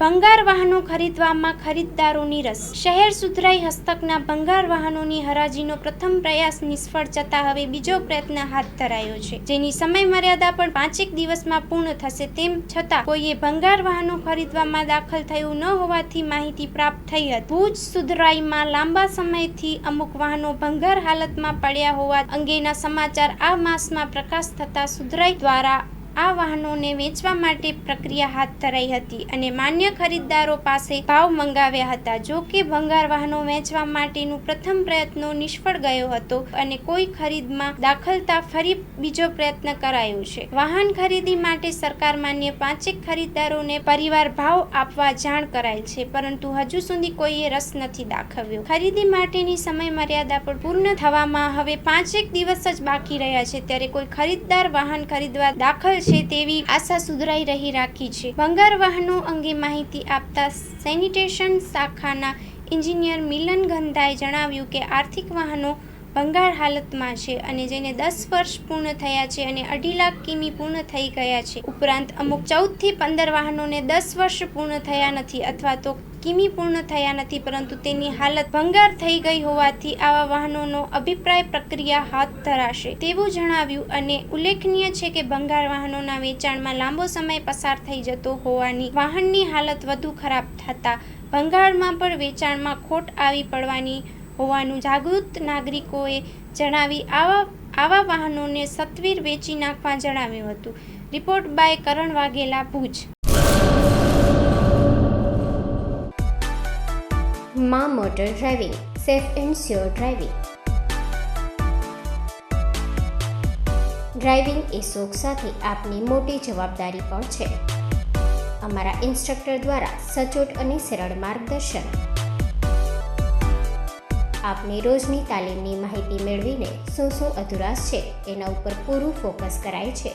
ભંગાર વાહનો ખરીદવામાં ખરીદદારોની રસ. શહેર સુધરાઈ હસ્તકના ભંગાર વાહનોની હરાજીનો પ્રથમ પ્રયાસ નિષ્ફળ જતા હવે બીજો પ્રયત્ન હાથ ધરાયો છે, જેની સમયમર્યાદા પણ 5 દિવસમાં પૂર્ણ થશે. તેમ છતાં કોઈએ ભંગાર વાહનો ખરીદવામાં દાખલ થયું ન હોવાથી માહિતી પ્રાપ્ત થઈ હતી. ભુજ સુધરાઈમાં લાંબા સમયથી અમુક વાહનો ભંગાર હાલતમાં પડ્યા હોવા અંગેના સમાચાર આ માસમાં પ્રકાશ થતા સુધરાઈ દ્વારા આ વાહનોને વેચવા માટે પ્રક્રિયા હાથ ધરાઈ હતી અને માન્ય ખરીદદારો પાસે ભાવ મંગાવ્યા હતા. જો કે ભંગાર વાહનો વેચવા માટેનો પ્રથમ પ્રયત્ન નિષ્ફળ ગયો હતો અને કોઈ ખરીદમાં દાખલતા ફરી બીજો પ્રયત્ન કરાયો છે. વાહન ખરીદી માટે સરકાર માન્ય 5 ખરીદદારોને પરિવાર ભાવ આપવા જાણ કરાયેલ છે, પરંતુ હજુ સુધી કોઈએ રસ નથી દાખવ્યો. ખરીદી માટેની સમયમર્યાદા પણ પૂર્ણ થવામાં હવે 5 દિવસ જ બાકી રહ્યા છે, ત્યારે કોઈ ખરીદદાર વાહન ખરીદવા દાખલ છે તેવી આશા સુધરાઈ રહી રાખી છે. ભંગાર વાહનો અંગે માહિતી આપતા સેનિટેશન શાખાના એન્જિનિયર મિલન ગંધાએ જણાવ્યું કે આર્થિક વાહનો ભંગાર હાલતમાં છે અને જેને 10 વર્ષ પૂર્ણ થયા છે અને 2.5 લાખ કિમી પૂર્ણ થઈ ગયા છે. ઉપરાંત અમુક 14 થી 15 વાહનોને 10 વર્ષ પૂર્ણ થયા નથી અથવા તો કિમી પૂર્ણ થયા નથી, પરંતુ તેની હાલત ભંગાર થઈ ગઈ હોવાથી આવા વાહનોનો અભિપ્રાય પ્રક્રિયા હાથ ધરાશે તેવું જણાવ્યું. અને ઉલ્લેખનીય છે કે ભંગાર વાહનોના વેચાણમાં લાંબો સમય પસાર થઈ જતો હોવાની વાહનની હાલત વધુ ખરાબ થતા ભંગારમાં પણ વેચાણમાં ખોટ આવી પડવાની હોવાનું જાગૃત નાગરિકોએ જણાવી આવા વાહનોને સત્વરે વેચી નાખવા જણાવ્યું હતું. Report by Karan Vaghela, Bhuj. માં motor driving, safe and sure driving. Driving એ શોખ સાથે આપની મોટી જવાબદારી પણ છે. અમારા ઇન્સ્ટ્રક્ટર દ્વારા સચોટ અને સરળ માર્ગદર્શન. આપની રોજની તાલીમની માહિતી મેળવીને શું અધુરાશ છે એના ઉપર પૂરું ફોકસ કરાય છે.